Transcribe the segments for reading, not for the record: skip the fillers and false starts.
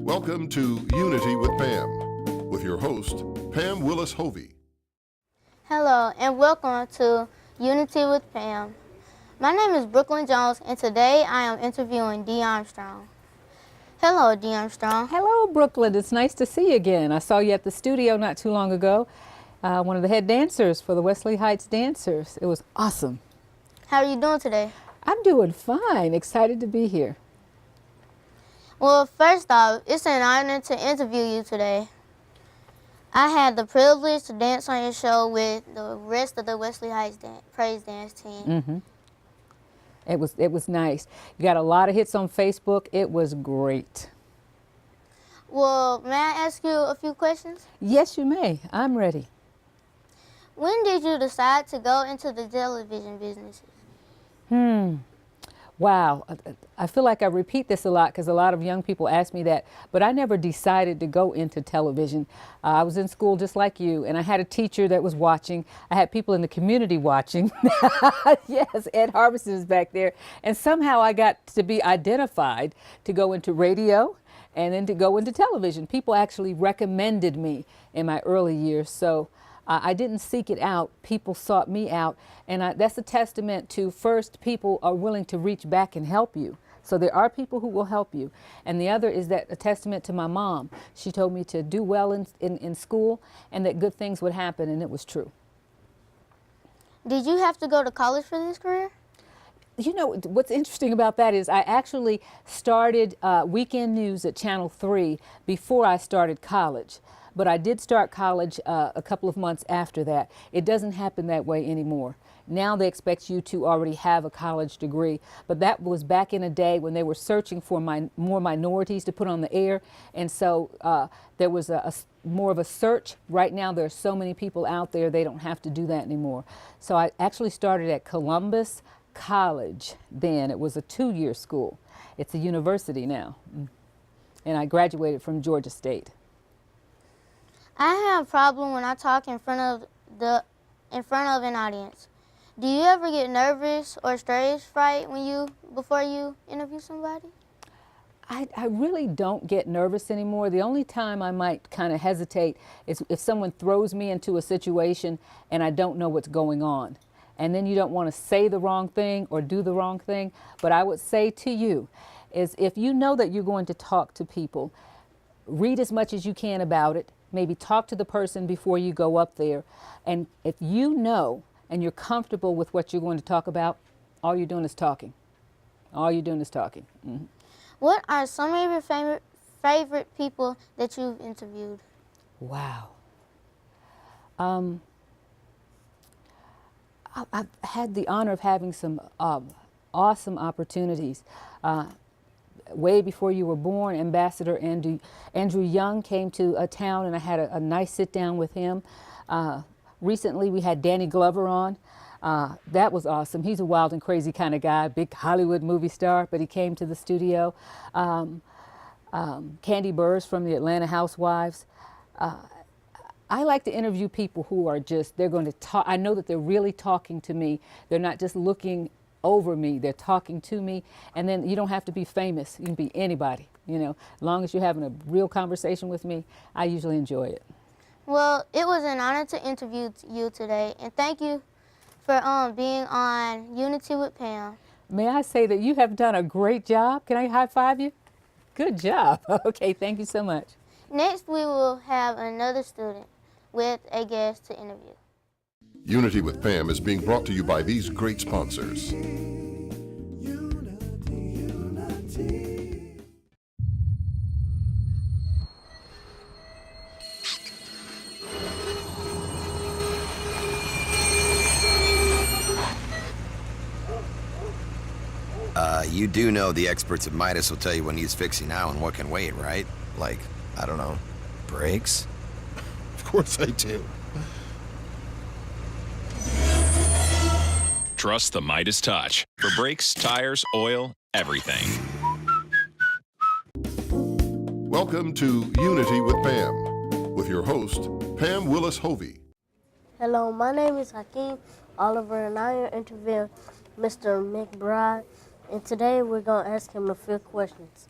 Welcome to Unity with Pam, with your host, Pam Willis-Hovey. Hello, and welcome to Unity with Pam. My name is Brooklyn Jones, and today I am interviewing Dee Armstrong. Hello, Dee Armstrong. Hello, Brooklyn. It's nice to see you again. I saw you at the studio not too long ago. One of the head dancers for the Wesley Heights Dancers. It was awesome. How are you doing today? I'm doing fine. Excited to be here. Well, first off, it's an honor to interview you today. I had the privilege to dance on your show with the rest of the Wesley Heights Praise Dance team. Mm-hmm. It was nice. You got a lot of hits on Facebook. It was great. Well, may I ask you a few questions? Yes, you may. I'm ready. When did you decide to go into the television businesses? Wow. I feel like I repeat this a lot because a lot of young people ask me that, but I never decided to go into television. I was in school just like you, and I had a teacher that was watching. I had people in the community watching. Yes, Ed Harbison is back there. And somehow I got to be identified to go into radio and then to go into television. People actually recommended me in my early years. So I didn't seek it out. People sought me out. And that's a testament to, first, people are willing to reach back and help you. So there are people who will help you. And the other is that a testament to my mom. She told me to do well in school and that good things would happen, and it was true. Did you have to go to college for this career? You know, what's interesting about that is I actually started weekend news at Channel 3 before I started college. But I did start college a couple of months after that. It doesn't happen that way anymore. Now they expect you to already have a college degree. But that was back in a day when they were searching for more minorities to put on the air. And so there was more of a search. Right now there are so many people out there, they don't have to do that anymore. So I actually started at Columbus College then. It was a 2-year school. It's a university now. And I graduated from Georgia State. I have a problem when I talk in front of an audience. Do you ever get nervous or stage fright before you interview somebody? I really don't get nervous anymore. The only time I might kind of hesitate is if someone throws me into a situation and I don't know what's going on. And then you don't want to say the wrong thing or do the wrong thing. But I would say to you is if you know that you're going to talk to people, read as much as you can about it. Maybe talk to the person before you go up there. And if you know and you're comfortable with what you're going to talk about, all you're doing is talking. All you're doing is talking. Mm-hmm. What are some of your favorite people that you've interviewed? Wow. I've had the honor of having some awesome opportunities. Way before you were born, Ambassador Andrew Young came to a town, and I had a nice sit down with him. Recently, we had Danny Glover on. That was awesome. He's a wild and crazy kind of guy, big Hollywood movie star, but he came to the studio. Candy Burrs from the Atlanta Housewives. I like to interview people who are they're going to talk. I know that they're really talking to me. They're not just looking over me, they're talking to me. And then you don't have to be famous. You can be anybody, you know. As long as you're having a real conversation with me, I usually enjoy it. Well, it was an honor to interview you today, and thank you for being on Unity with Pam. May I say that you have done a great job? Can I high five you? Good job. Okay, thank you so much. Next, we will have another student with a guest to interview. Unity with Pam is being brought to you by these great sponsors. You do know the experts at Midas will tell you what needs fixing now and what can wait, right? Like, I don't know, brakes? Of course I do. Trust the Midas Touch for brakes, tires, oil, everything. Welcome to Unity with Pam, with your host, Pam Willis-Hovey. Hello, my name is Hakeem Oliver, and I am interviewing Mr. McBride. And today we're going to ask him a few questions.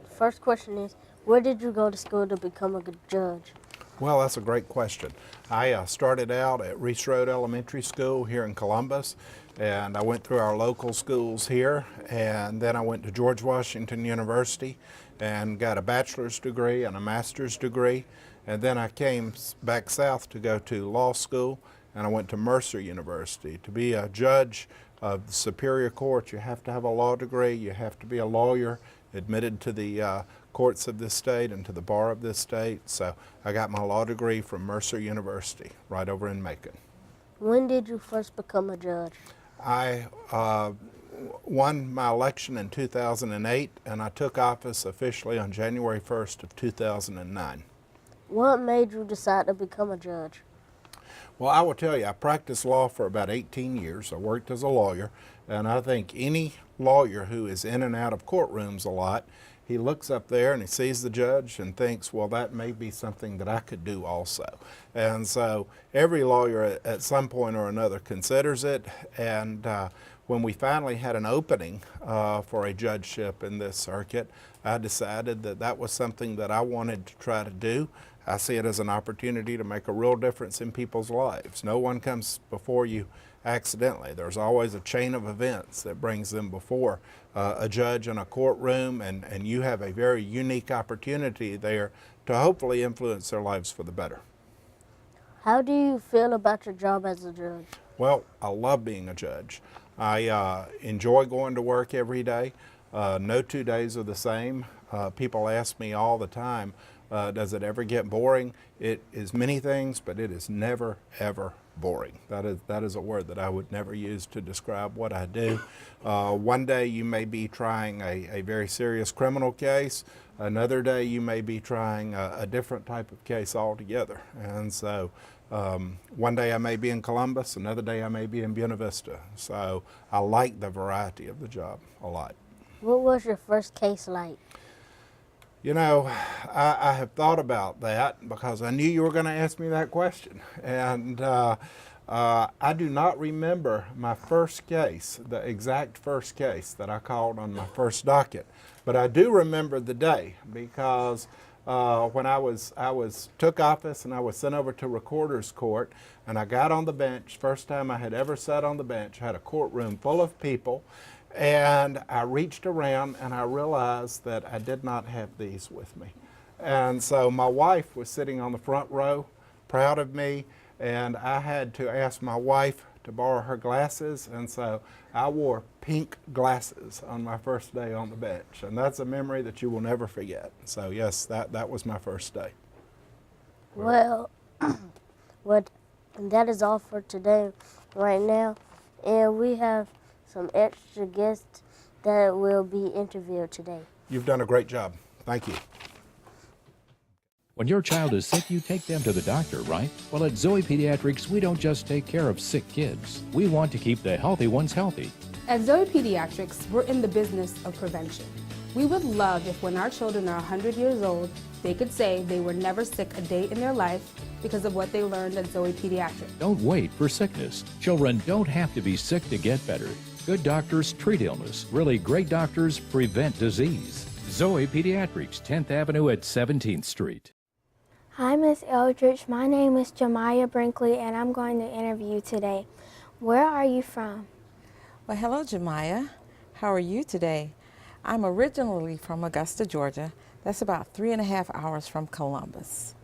The first question is, Where did you go to school to become a good judge? Well, that's a great question. I started out at Reese Road Elementary School here in Columbus, and I went through our local schools here, and then I went to George Washington University and got a bachelor's degree and a master's degree, and then I came back south to go to law school, and I went to Mercer University. To be a judge of the Superior Court, you have to have a law degree, you have to be a lawyer, admitted to the courts of this state and to the bar of this state. So I got my law degree from Mercer University right over in Macon. When did you first become a judge? I won my election in 2008, and I took office officially on January 1st of 2009. What made you decide to become a judge? Well, I will tell you, I practiced law for about 18 years. I worked as a lawyer, and I think any lawyer who is in and out of courtrooms a lot, he looks up there and he sees the judge and thinks, well, that may be something that I could do also. And so every lawyer at some point or another considers it, and when we finally had an opening for a judgeship in this circuit, I decided that that was something that I wanted to try to do. I see it as an opportunity to make a real difference in people's lives. No one comes before you accidentally. There's always a chain of events that brings them before a judge in a courtroom, and you have a very unique opportunity there to hopefully influence their lives for the better. How do you feel about your job as a judge? Well, I love being a judge. I enjoy going to work every day. No 2 days are the same. People ask me all the time, does it ever get boring? It is many things, but it is never, ever boring. That is a word that I would never use to describe what I do. One day you may be trying a very serious criminal case. Another day you may be trying a different type of case altogether. And so one day I may be in Columbus, another day I may be in Buena Vista. So I like the variety of the job a lot. What was your first case like? You know, I have thought about that because I knew you were going to ask me that question. And I do not remember my first case, the exact first case that I called on my first docket. But I do remember the day because when I took office and I was sent over to Recorder's Court, and I got on the bench, first time I had ever sat on the bench, had a courtroom full of people, and I reached around and I realized that I did not have these with me. And so my wife was sitting on the front row, proud of me, and I had to ask my wife to borrow her glasses, and so I wore pink glasses on my first day on the bench, and that's a memory that you will never forget. So yes, that was my first day. Well, that is all for today right now, and we have some extra guests that will be interviewed today. You've done a great job. Thank you. When your child is sick, you take them to the doctor, right? Well, at Zoe Pediatrics, we don't just take care of sick kids. We want to keep the healthy ones healthy. At Zoe Pediatrics, we're in the business of prevention. We would love if when our children are 100 years old, they could say they were never sick a day in their life because of what they learned at Zoe Pediatrics. Don't wait for sickness. Children don't have to be sick to get better. Good doctors treat illness. Really great doctors prevent disease. Zoe Pediatrics, 10th Avenue at 17th Street. Hi, Miss Eldridge. My name is Jemiah Brinkley, and I'm going to interview you today. Where are you from? Well, hello, Jemiah. How are you today? I'm originally from Augusta, Georgia. That's about 3.5 hours from Columbus.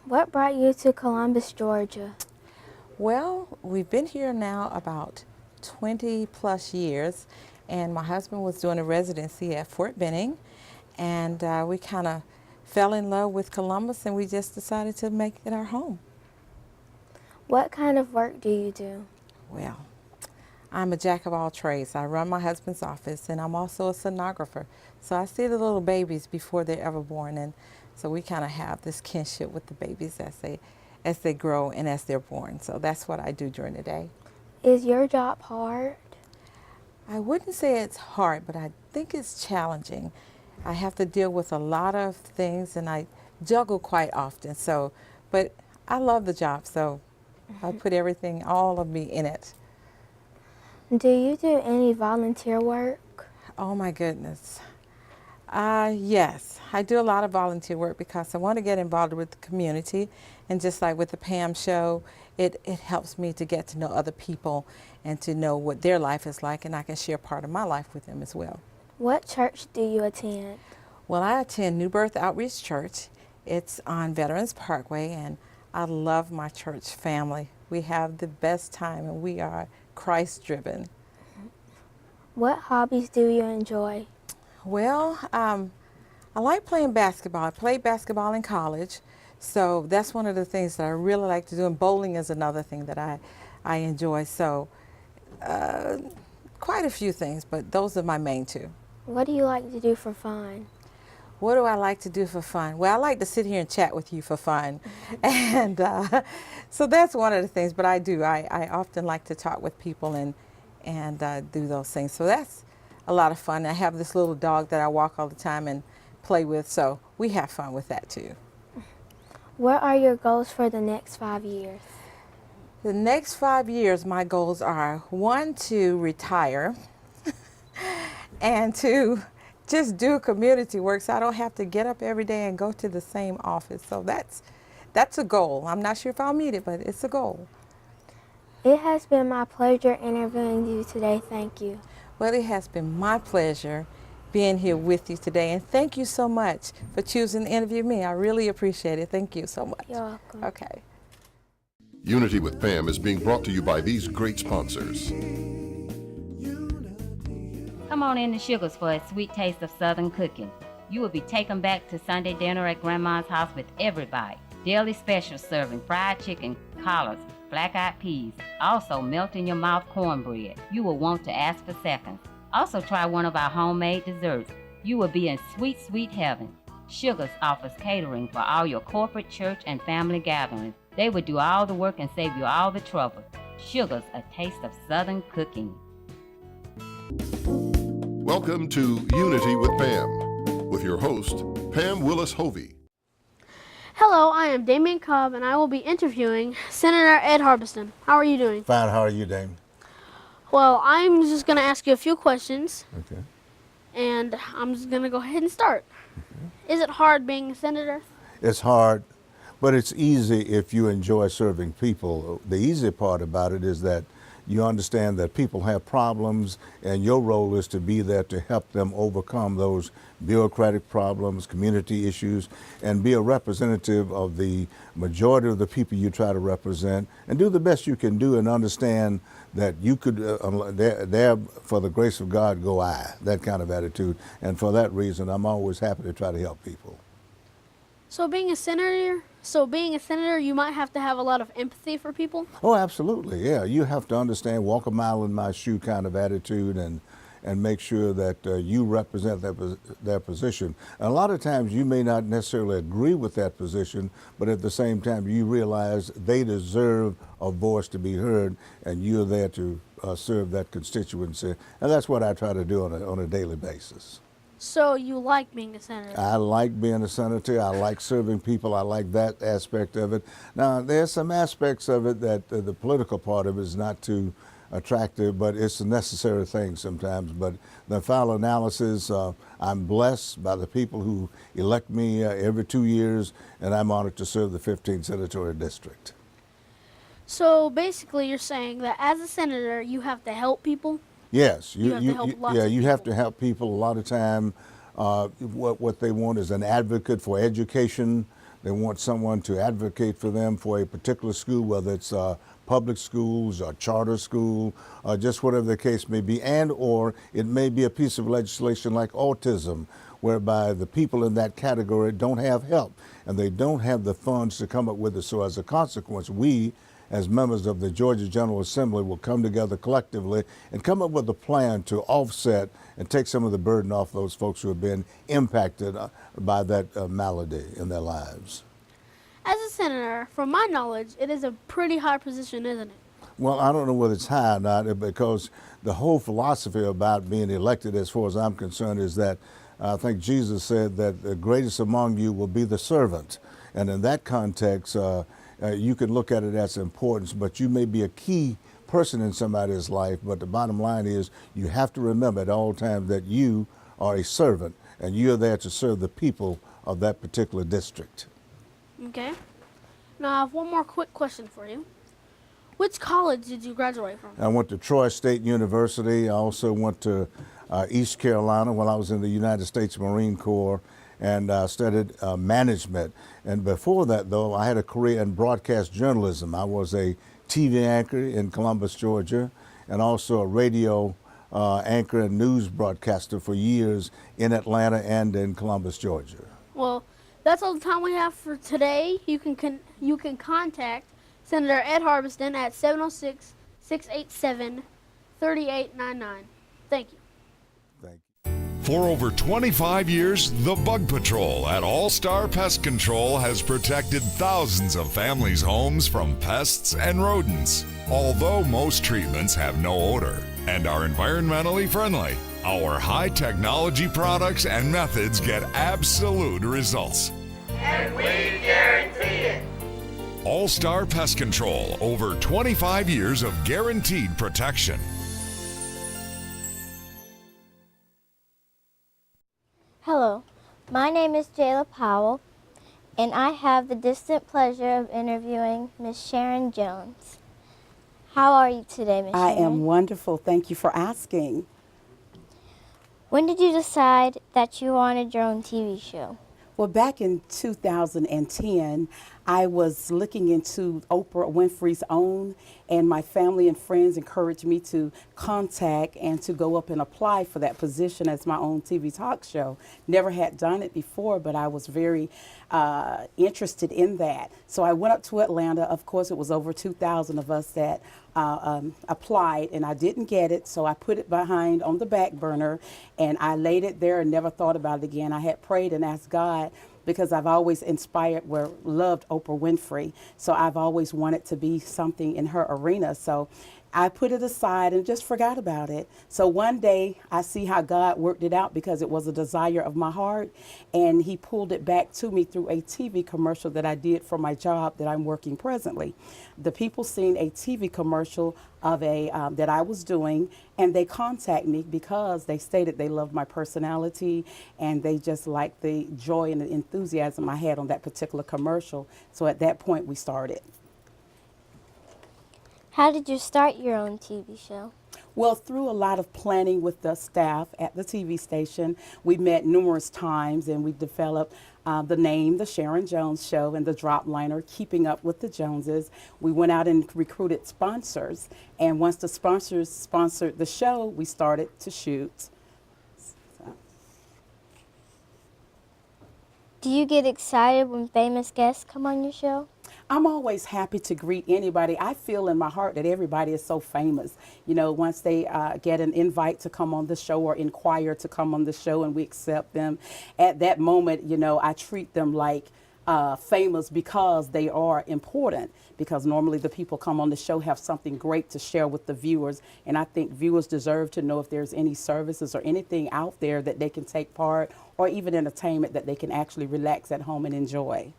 What brought you to Columbus, Georgia? Well, we've been here now about 20 plus years, and my husband was doing a residency at Fort Benning, and we kind of fell in love with Columbus, and we just decided to make it our home. What kind of work do you do? Well, I'm a jack of all trades. I run my husband's office, and I'm also a sonographer. So I see the little babies before they're ever born, and so we kind of have this kinship with the babies as they grow and as they're born. So that's what I do during the day. Is your job hard? I wouldn't say it's hard, but I think it's challenging. I have to deal with a lot of things, and I juggle quite often. So, but I love the job, so I put everything, all of me in it. Do you do any volunteer work? Oh my goodness. Yes, I do a lot of volunteer work because I want to get involved with the community. And just like with the Pam show, it helps me to get to know other people and to know what their life is like, and I can share part of my life with them as well. What church do you attend? Well, I attend New Birth Outreach Church. It's on Veterans Parkway, and I love my church family. We have the best time, and we are Christ-driven. What hobbies do you enjoy? Well, I like playing basketball. I played basketball in college, so that's one of the things that I really like to do, and bowling is another thing that I enjoy. So quite a few things, but those are my main two. What do you like to do for fun? What do I like to do for fun? Well, I like to sit here and chat with you for fun. And so that's one of the things, but I do. I often like to talk with people and do those things. So that's a lot of fun. I have this little dog that I walk all the time and play with, so we have fun with that too. What are your goals for the next 5 years? The next 5 years, my goals are, 1, to retire, and 2, just do community work so I don't have to get up every day and go to the same office. So that's a goal. I'm not sure if I'll meet it, but it's a goal. It has been my pleasure interviewing you today. Thank you. Well, it has been my pleasure being here with you today, and thank you so much for choosing to interview me. I really appreciate it. Thank you so much. You're welcome. Okay. Unity with Pam is being brought to you by these great sponsors. Come on in to Sugar's for a sweet taste of Southern cooking. You will be taken back to Sunday dinner at Grandma's house with every bite. Daily specials serving fried chicken, collards, black-eyed peas, also melt-in-your-mouth cornbread. You will want to ask for seconds. Also try one of our homemade desserts. You will be in sweet, sweet heaven. Sugar's offers catering for all your corporate, church, and family gatherings. They will do all the work and save you all the trouble. Sugar's, a taste of Southern cooking. Welcome to Unity with Pam, with your host, Pam Willis Hovey. Hello, I am Damien Cobb, and I will be interviewing Senator Ed Harbison. How are you doing? Fine. How are you, Damien? Well, I'm just going to ask you a few questions, Okay. and I'm just going to go ahead and start. Is it hard being a senator? It's hard, but it's easy if you enjoy serving people. The easy part about it is that you understand that people have problems, and your role is to be there to help them overcome those bureaucratic problems, community issues, and be a representative of the majority of the people you try to represent, and do the best you can do and understand that you could, there for the grace of God go I, that kind of attitude. And for that reason, I'm always happy to try to help people. So being a senator, you might have to have a lot of empathy for people? Oh, absolutely, yeah. You have to understand, walk a mile in my shoe kind of attitude, and make sure that you represent their position. And a lot of times you may not necessarily agree with that position, but at the same time you realize they deserve a voice to be heard, and you're there to serve that constituency. And that's what I try to do on a daily basis. So you like being a senator? I like being a senator. I like serving people. I like that aspect of it. Now, there's some aspects of it that the political part of it is not too attractive, but it's a necessary thing sometimes. But the final analysis, I'm blessed by the people who elect me every 2 years, and I'm honored to serve the 15th Senatorial District. So basically you're saying that as a senator, you have to help people? Yes, you have to help people. A lot of time, what they want is an advocate for education. They want someone to advocate for them for a particular school, whether it's public schools or charter school, or just whatever the case may be, and or it may be a piece of legislation like autism, whereby the people in that category don't have help and they don't have the funds to come up with it. So as a consequence, we as members of the Georgia General Assembly will come together collectively and come up with a plan to offset and take some of the burden off those folks who have been impacted by that malady in their lives. As a senator, from my knowledge, it is a pretty high position, isn't it? Well, I don't know whether it's high or not, because the whole philosophy about being elected, as far as I'm concerned, is that I think Jesus said that the greatest among you will be the servant. And in that context, you can look at it as importance, but you may be a key person in somebody's life. But the bottom line is you have to remember at all times that you are a servant, and you're there to serve the people of that particular district. Okay. Now I have one more quick question for you. Which college did you graduate from? I went to Troy State University. I also went to East Carolina while I was in the United States Marine Corps, and studied management. And before that, though, I had a career in broadcast journalism. I was a TV anchor in Columbus, Georgia, and also a radio anchor and news broadcaster for years in Atlanta and in Columbus, Georgia. Well, that's all the time we have for today. You can contact Senator Ed Harbiston at 706-687-3899. Thank you. For over 25 years, the Bug Patrol at All Star Pest Control has protected thousands of families' homes from pests and rodents. Although most treatments have no odor and are environmentally friendly, our high technology products and methods get absolute results. And we guarantee it. All Star Pest Control, over 25 years of guaranteed protection. Hello, my name is Jayla Powell, and I have the distant pleasure of interviewing Miss Sharon Jones. How are you today, Miss Sharon? I am wonderful. Thank you for asking. When did you decide that you wanted your own TV show? Well, back in 2010, I was looking into Oprah Winfrey's OWN, and my family and friends encouraged me to contact and to go up and apply for that position as my own TV talk show. Never had done it before, but I was very interested in that. So I went up to Atlanta. Of course, it was over 2,000 of us that applied, and I didn't get it, so I put it behind on the back burner, and I laid it there and never thought about it again. I had prayed and asked God, because I've always loved Oprah Winfrey, so I've always wanted to be something in her arena. So I put it aside and just forgot about it. So one day I see how God worked it out, because it was a desire of my heart, and he pulled it back to me through a TV commercial that I did for my job that I'm working presently. The people seen a TV commercial of that I was doing, and they contacted me because they stated they loved my personality and they just liked the joy and the enthusiasm I had on that particular commercial. So at that point we started. How did you start your own TV show? Well, through a lot of planning with the staff at the TV station. We met numerous times, and we developed the name, The Sharon Jones Show, and the drop liner, Keeping Up with the Joneses. We went out and recruited sponsors, and once the sponsors sponsored the show, we started to shoot. Do you get excited when famous guests come on your show? I'm always happy to greet anybody. I feel in my heart that everybody is so famous. You know, once they get an invite to come on the show or inquire to come on the show and we accept them, at that moment, you know, I treat them like famous because they are important. Because normally the people come on the show have something great to share with the viewers, and I think viewers deserve to know if there's any services or anything out there that they can take part, or even entertainment that they can actually relax at home and enjoy.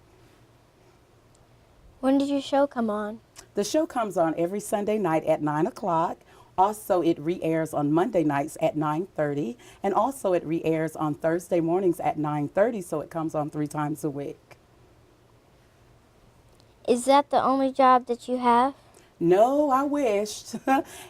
When did your show come on? The show comes on every Sunday night at 9 o'clock. Also, it re-airs on Monday nights at 9:30, and also it re-airs on Thursday mornings at 9:30, so it comes on 3 times a week. Is that the only job that you have? No, I wished.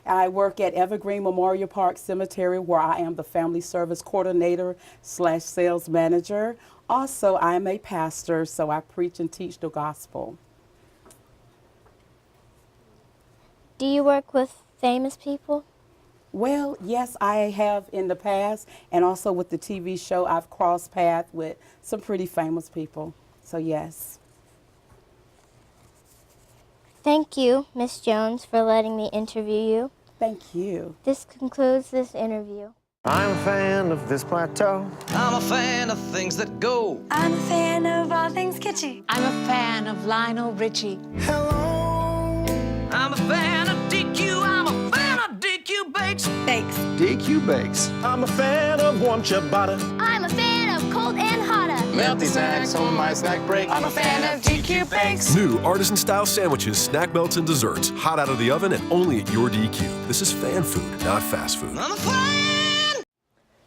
I work at Evergreen Memorial Park Cemetery, where I am the family service coordinator / sales manager. Also, I am a pastor, so I preach and teach the gospel. Do you work with famous people? Well, yes, I have in the past, and also with the TV show, I've crossed paths with some pretty famous people, so yes. Thank you, Miss Jones, for letting me interview you. Thank you. This concludes this interview. I'm a fan of this plateau. I'm a fan of things that go. I'm a fan of all things kitschy. I'm a fan of Lionel Richie. Hello. I'm a fan of DQ. I'm a fan of DQ Bakes. Bakes. DQ Bakes. I'm a fan of warm ciabatta. I'm a fan of cold and hotta. Melty snacks on my snack break. I'm a fan of DQ Bakes. New artisan-style sandwiches, snack melts, and desserts. Hot out of the oven and only at your DQ. This is fan food, not fast food. I'm a fan.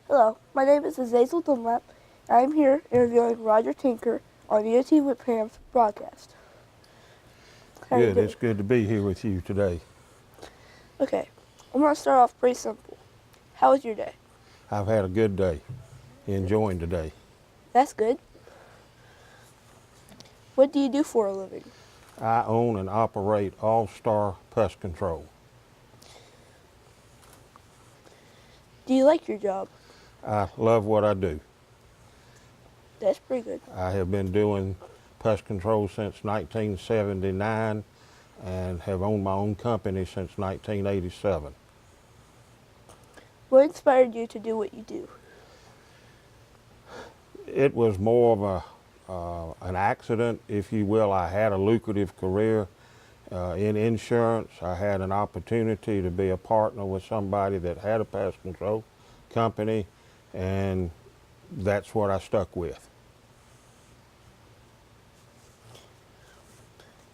Hello, my name is Azazel Dunlap, I'm here interviewing Roger Tinker on Unity with Pam's broadcast. How you Good. doing? It's good to be here with you today. Okay, I'm going to start off pretty simple. How was your day? I've had a good day. Enjoying today. That's good. What do you do for a living? I own and operate All Star Pest Control. Do you like your job? I love what I do. That's pretty good. I have been doing pest control since 1979 and have owned my own company since 1987. What inspired you to do what you do? It was more of an accident, if you will. I had a lucrative career in insurance. I had an opportunity to be a partner with somebody that had a pest control company, and that's what I stuck with.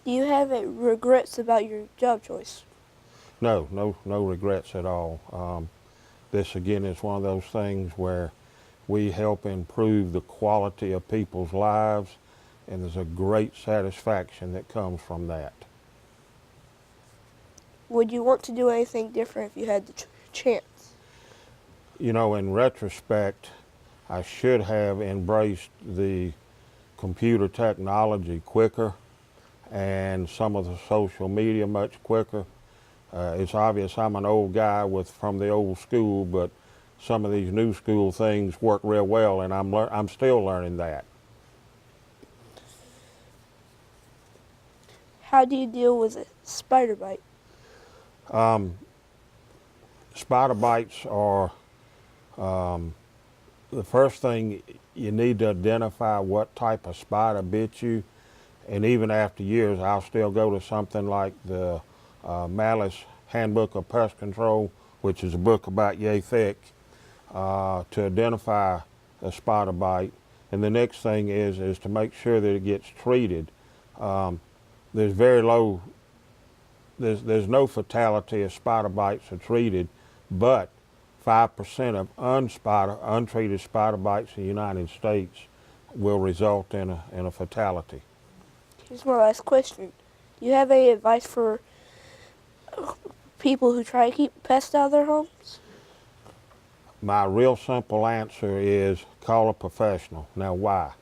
Do you have any regrets about your job choice? No regrets at all. This again is one of those things where we help improve the quality of people's lives, and there's a great satisfaction that comes from that. Would you want to do anything different if you had the chance? You know, in retrospect, I should have embraced the computer technology quicker and some of the social media much quicker. It's obvious I'm an old guy from the old school, but some of these new school things work real well, and I'm still learning that. How do you deal with a spider bite? Spider bites are the first thing. You need to identify what type of spider bit you, and even after years, I'll still go to something like the Malice Handbook of Pest Control, which is a book about yay thick, to identify a spider bite. And the next thing is to make sure that it gets treated. There's no fatality if spider bites are treated, but 5% of untreated spider bites in the United States will result in a fatality. Here's my last question. Do you have any advice for people who try to keep pests out of their homes? My real simple answer is call a professional. Now why?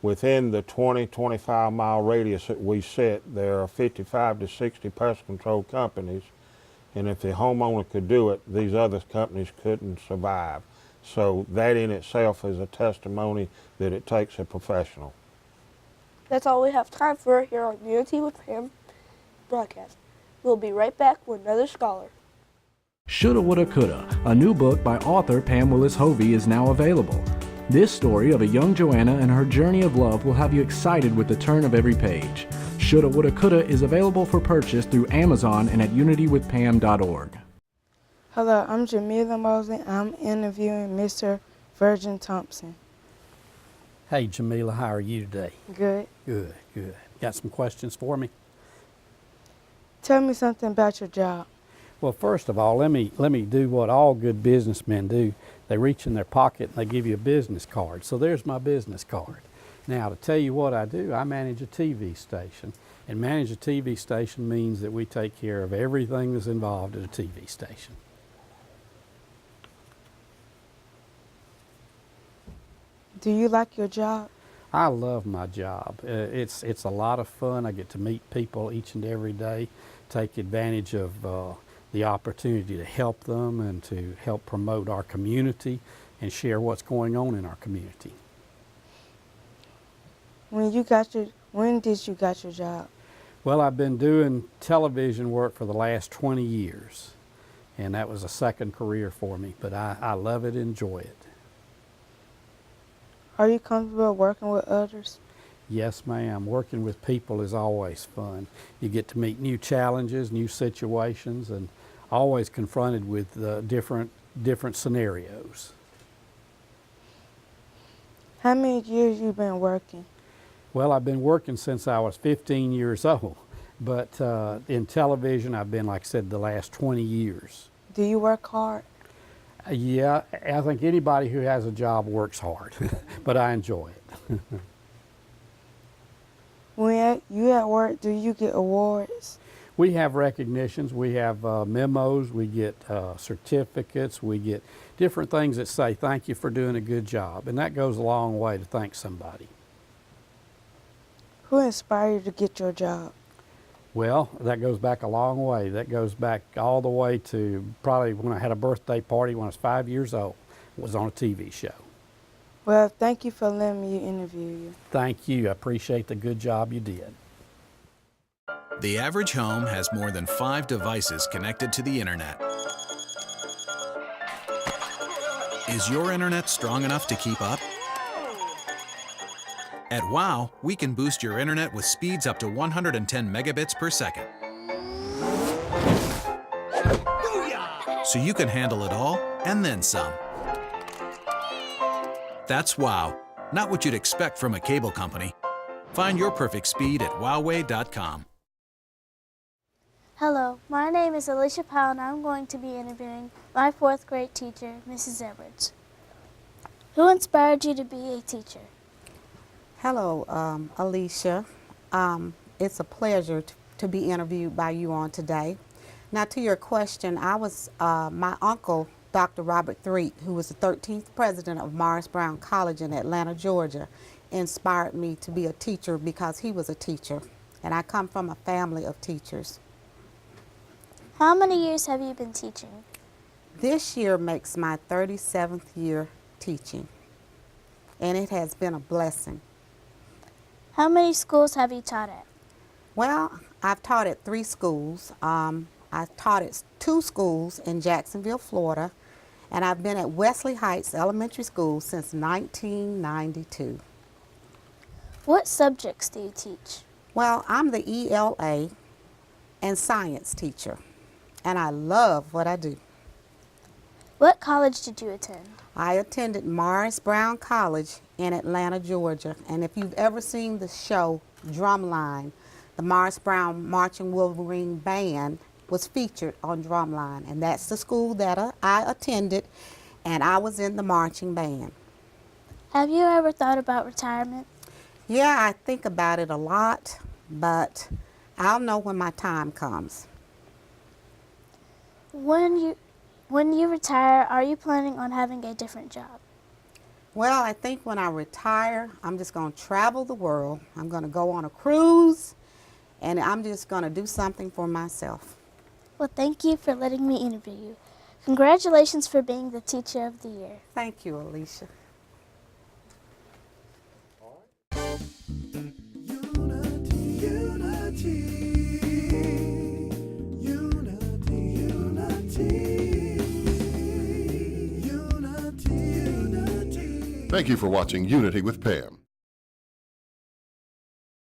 Within the 20-25 mile radius that we sit, there are 55 to 60 pest control companies, and if the homeowner could do it, these other companies couldn't survive. So that in itself is a testimony that it takes a professional. That's all we have time for here on Unity with Pam broadcast. We'll be right back with another scholar. Shoulda, Woulda, Coulda, a new book by author Pam Willis Hovey is now available. This story of a young Joanna and her journey of love will have you excited with the turn of every page. Shoulda, Woulda, Coulda is available for purchase through Amazon and at unitywithpam.org. Hello, I'm Jamila Mosley. I'm interviewing Mr. Virgin Thompson. Hey, Jamila, how are you today? Good. Good, good. Got some questions for me? Tell me something about your job. Well, first of all, let me do what all good businessmen do. They reach in their pocket and they give you a business card. So there's my business card. Now, to tell you what I do, I manage a TV station. And manage a TV station means that we take care of everything that's involved at a TV station. Do you like your job? I love my job. It's a lot of fun. I get to meet people each and every day, take advantage of the opportunity to help them and to help promote our community and share what's going on in our community. When did you get your job? Well, I've been doing television work for the last 20 years, and that was a second career for me, but I love it, enjoy it. Are you comfortable working with others? Yes, ma'am. Working with people is always fun. You get to meet new challenges, new situations, and always confronted with different scenarios. How many years you been working? Well, I've been working since I was 15 years old, but in television I've been, like I said, the last 20 years. Do you work hard? Yeah, I think anybody who has a job works hard, but I enjoy it. When you at work, do you get awards? We have recognitions, we have memos, we get certificates, we get different things that say thank you for doing a good job, and that goes a long way to thank somebody. Who inspired you to get your job? Well, that goes back a long way. That goes back all the way to probably when I had a birthday party when I was 5 years old. It was on a TV show. Well, thank you for letting me interview you. Thank you. I appreciate the good job you did. The average home has more than 5 devices connected to the internet. Is your internet strong enough to keep up? At WOW, we can boost your internet with speeds up to 110 megabits per second. So you can handle it all and then some. That's WOW, not what you'd expect from a cable company. Find your perfect speed at Wowway.com. Hello, my name is Alicia Powell and I'm going to be interviewing my 4th grade teacher, Mrs. Edwards. Who inspired you to be a teacher? Hello, Alicia. It's a pleasure to be interviewed by you on today. Now, to your question, my uncle, Dr. Robert Threet, who was the 13th president of Morris Brown College in Atlanta, Georgia, inspired me to be a teacher because he was a teacher, and I come from a family of teachers. How many years have you been teaching? This year makes my 37th year teaching, and it has been a blessing. How many schools have you taught at? Well, I've taught at 3 schools. I've taught at 2 schools in Jacksonville, Florida, and I've been at Wesley Heights Elementary School since 1992. What subjects do you teach? Well, I'm the ELA and science teacher, and I love what I do. What college did you attend? I attended Morris Brown College in Atlanta, Georgia, and if you've ever seen the show Drumline, the Morris Brown Marching Wolverine Band was featured on Drumline, and that's the school that I attended, and I was in the marching band. Have you ever thought about retirement? Yeah, I think about it a lot, but I'll know when my time comes. When you retire, are you planning on having a different job? Well, I think when I retire, I'm just going to travel the world. I'm going to go on a cruise, and I'm just going to do something for myself. Well, thank you for letting me interview you. Congratulations for being the Teacher of the Year. Thank you, Alicia. Thank you for watching Unity with Pam.